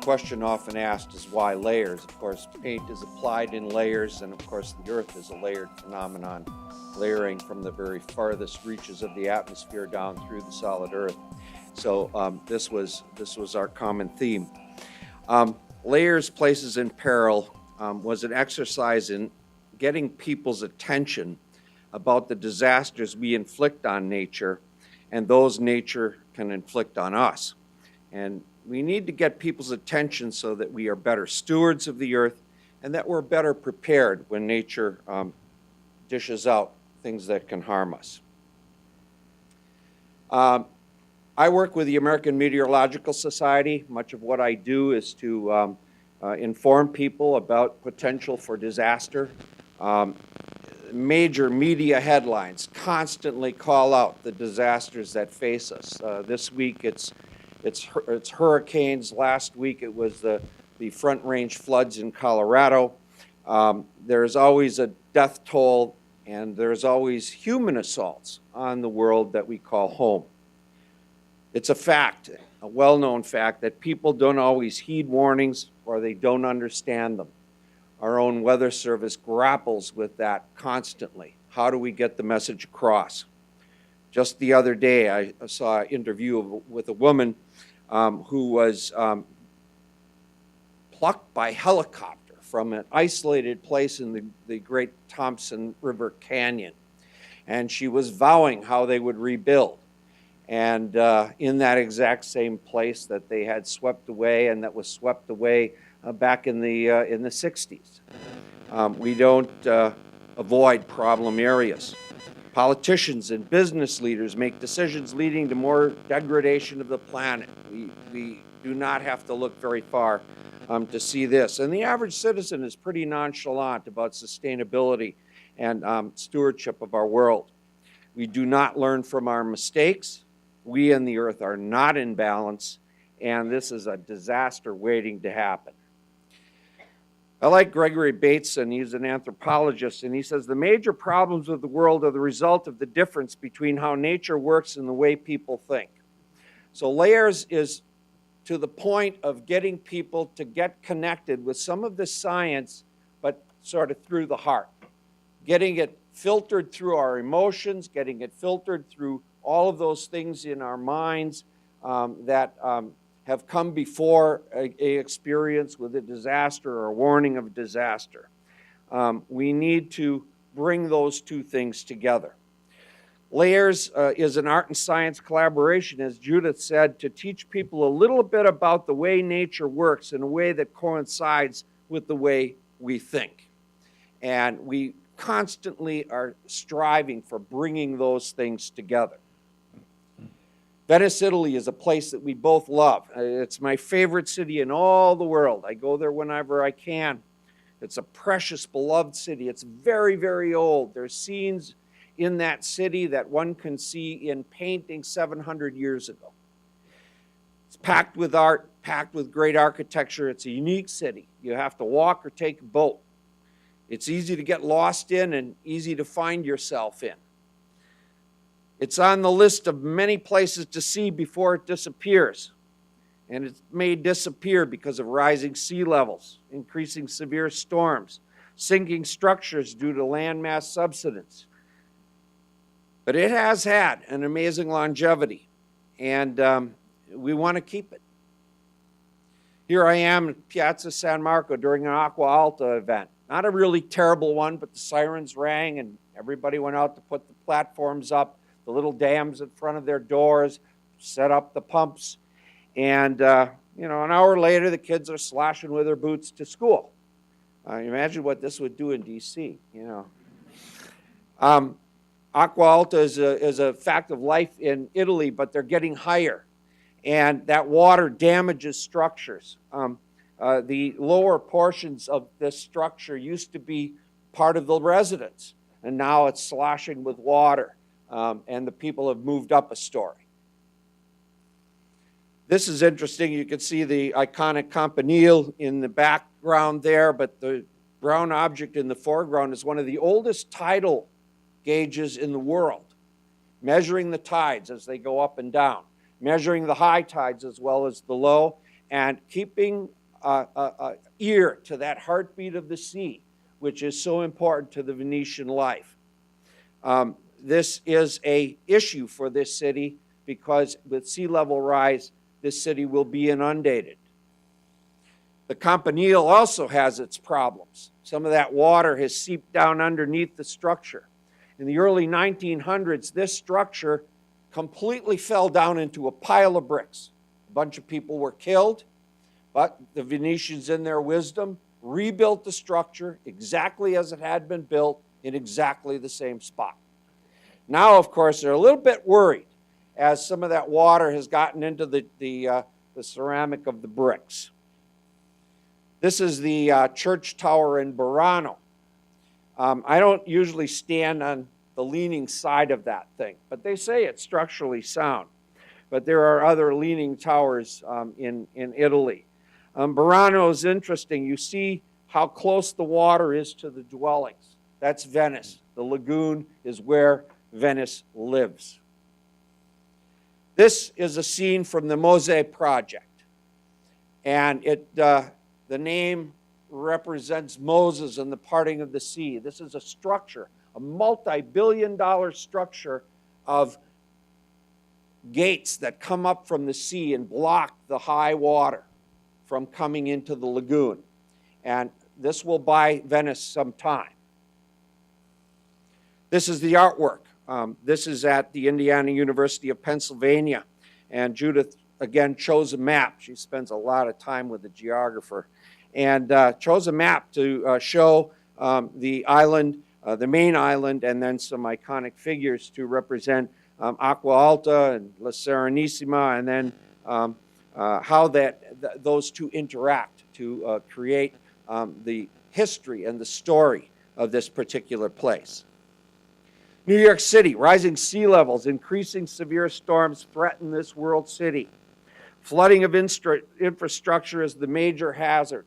question often asked is why layers? Of course, paint is applied in layers, and of course the Earth is a layered phenomenon, layering from the very farthest reaches of the atmosphere down through the solid Earth. So this was our common theme. Layers, Places in Peril was an exercise in getting people's attention about the disasters we inflict on nature and those nature can inflict on us. And we need to get people's attention so that we are better stewards of the earth and that we're better prepared when nature dishes out things that can harm us. I work with the American Meteorological Society. Much of what I do is to inform people about potential for disaster. Major media headlines constantly call out the disasters that face us. This week it's hurricanes. Last week it was the Front Range floods in Colorado. There's always a death toll, and there's always human assaults on the world that we call home. It's a fact, a well-known fact, that people don't always heed warnings or they don't understand them. Our own weather service grapples with that constantly. How do we get the message across? Just the other day, I saw an interview with a woman who was plucked by helicopter from an isolated place in the Great Thompson River Canyon. And she was vowing how they would rebuild. And in that exact same place that they had swept away and that was swept away back in the 60s. We don't avoid problem areas. Politicians and business leaders make decisions leading to more degradation of the planet. We do not have to look very far to see this. And the average citizen is pretty nonchalant about sustainability and stewardship of our world. We do not learn from our mistakes. We and the earth are not in balance, and this is a disaster waiting to happen. I like Gregory Bateson. He's an anthropologist, and he says the major problems of the world are the result of the difference between how nature works and the way people think. So layers is to the point of getting people to get connected with some of the science, but sort of through the heart. Getting it filtered through our emotions, getting it filtered through all of those things in our minds that have come before an experience with a disaster or a warning of disaster. We need to bring those two things together. Layers is an art and science collaboration, as Judith said, to teach people a little bit about the way nature works in a way that coincides with the way we think. And we constantly are striving for bringing those things together. Venice, Italy is a place that we both love. It's my favorite city in all the world. I go there whenever I can. It's a precious, beloved city. It's very, very old. There's scenes in that city that one can see in paintings 700 years ago. It's packed with art, packed with great architecture. It's a unique city. You have to walk or take a boat. It's easy to get lost in and easy to find yourself in. It's on the list of many places to see before it disappears. And it may disappear because of rising sea levels, increasing severe storms, sinking structures due to landmass subsidence. But it has had an amazing longevity, and we want to keep it. Here I am in Piazza San Marco during an Acqua Alta event. Not a really terrible one, but the sirens rang and everybody went out to put the platforms up, the little dams in front of their doors, set up the pumps, and an hour later the kids are sloshing with their boots to school. Imagine what this would do in D.C., Acqua Alta is a fact of life in Italy, but they're getting higher, and that water damages structures. The lower portions of this structure used to be part of the residence, and now it's sloshing with water. And the people have moved up a story. This is interesting. You can see the iconic campanile in the background there, but the brown object in the foreground is one of the oldest tidal gauges in the world, measuring the tides as they go up and down, measuring the high tides as well as the low, and keeping ear to that heartbeat of the sea, which is so important to the Venetian life. This is an issue for this city because with sea level rise, this city will be inundated. The Campanile also has its problems. Some of that water has seeped down underneath the structure. In the early 1900s, this structure completely fell down into a pile of bricks. A bunch of people were killed, but the Venetians, in their wisdom, rebuilt the structure exactly as it had been built in exactly the same spot. Now, of course, they're a little bit worried as some of that water has gotten into the ceramic of the bricks. This is the church tower in Burano. I don't usually stand on the leaning side of that thing, but they say it's structurally sound. But there are other leaning towers in Italy. Burano is interesting. You see how close the water is to the dwellings. That's Venice. The lagoon is where Venice lives. This is a scene from the Mosè project. And the name represents Moses and the parting of the sea. This is a structure, a multi-billion-dollar structure of gates that come up from the sea and block the high water from coming into the lagoon. And this will buy Venice some time. This is the artwork. This is at the Indiana University of Pennsylvania. And Judith, again, chose a map. She spends a lot of time with the geographer. And chose a map to show the island, the main island, and then some iconic figures to represent Acqua Alta and La Serenissima, and then how those two interact to create the history and the story of this particular place. New York City, rising sea levels, increasing severe storms threaten this world city. Flooding of infrastructure is the major hazard.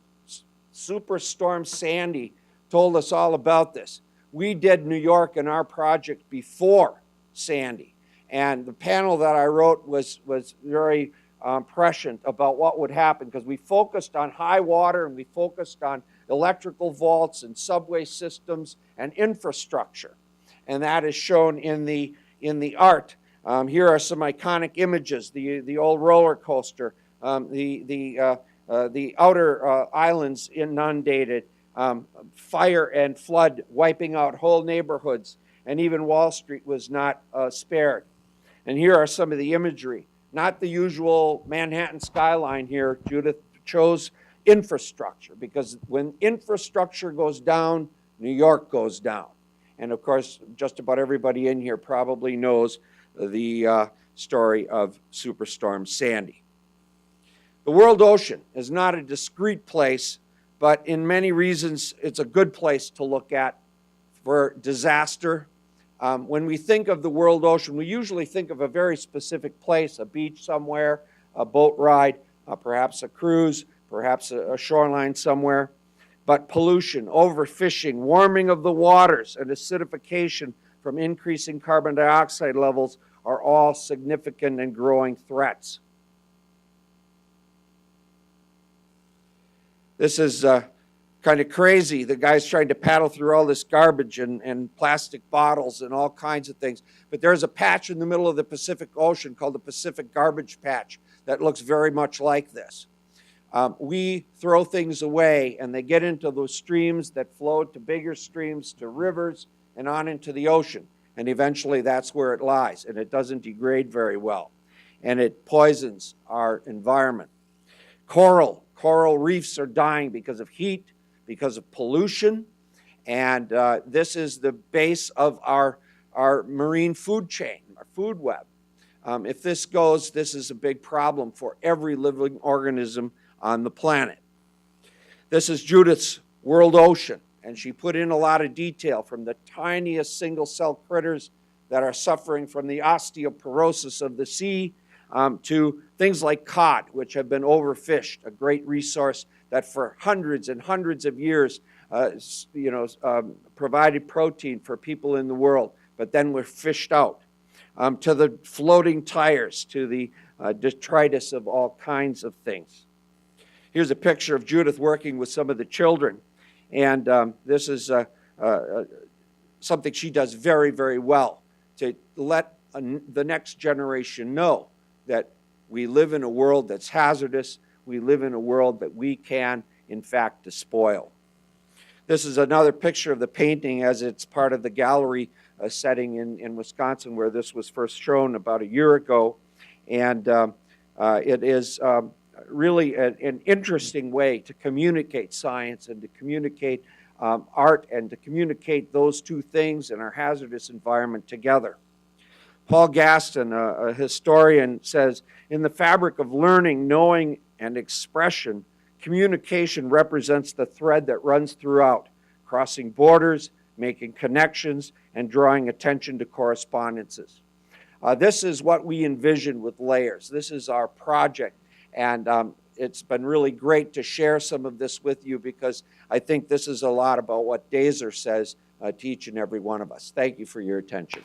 Superstorm Sandy told us all about this. We did New York in our project before Sandy, and the panel that I wrote was very prescient about what would happen because we focused on high water and we focused on electrical vaults and subway systems and infrastructure, and that is shown in the art. Here are some iconic images: the old roller coaster, the outer islands inundated, fire and flood wiping out whole neighborhoods, and even Wall Street was not spared. And here are some of the imagery. Not the usual Manhattan skyline here. Judith chose infrastructure because when infrastructure goes down, New York goes down. And of course, just about everybody in here probably knows the story of Superstorm Sandy. The world ocean is not a discrete place, but in many reasons, it's a good place to look at for disaster. When we think of the world ocean, we usually think of a very specific place, a beach somewhere, a boat ride, perhaps a cruise, perhaps a shoreline somewhere. But pollution, overfishing, warming of the waters, and acidification from increasing carbon dioxide levels are all significant and growing threats. This is kind of crazy. The guy's trying to paddle through all this garbage and plastic bottles and all kinds of things. But there's a patch in the middle of the Pacific Ocean called the Pacific Garbage Patch that looks very much like this. We throw things away, and they get into those streams that flow to bigger streams, to rivers, and on into the ocean. And eventually that's where it lies, and it doesn't degrade very well. And it poisons our environment. Coral reefs are dying because of heat, because of pollution, and this is the base of our marine food chain, our food web. If this goes, this is a big problem for every living organism on the planet. This is Judith's world ocean, and she put in a lot of detail from the tiniest single-cell critters that are suffering from the osteoporosis of the sea to things like cod, which have been overfished, a great resource that for hundreds and hundreds of years provided protein for people in the world, but then were fished out. To the floating tires, to the detritus of all kinds of things. Here's a picture of Judith working with some of the children. And this is something she does very, very well, to let the next generation know that we live in a world that's hazardous. We live in a world that we can, in fact, despoil. This is another picture of the painting as it's part of the gallery setting in Wisconsin, where this was first shown about a year ago. And it is really an interesting way to communicate science and to communicate art and to communicate those two things in our hazardous environment together. Paul Gaston, a historian, says, in the fabric of learning, knowing, and expression, communication represents the thread that runs throughout, crossing borders, making connections, and drawing attention to correspondences. This is what we envision with Layers. This is our project, and it's been really great to share some of this with you, because I think this is a lot about what Dazer says to each and every one of us. Thank you for your attention.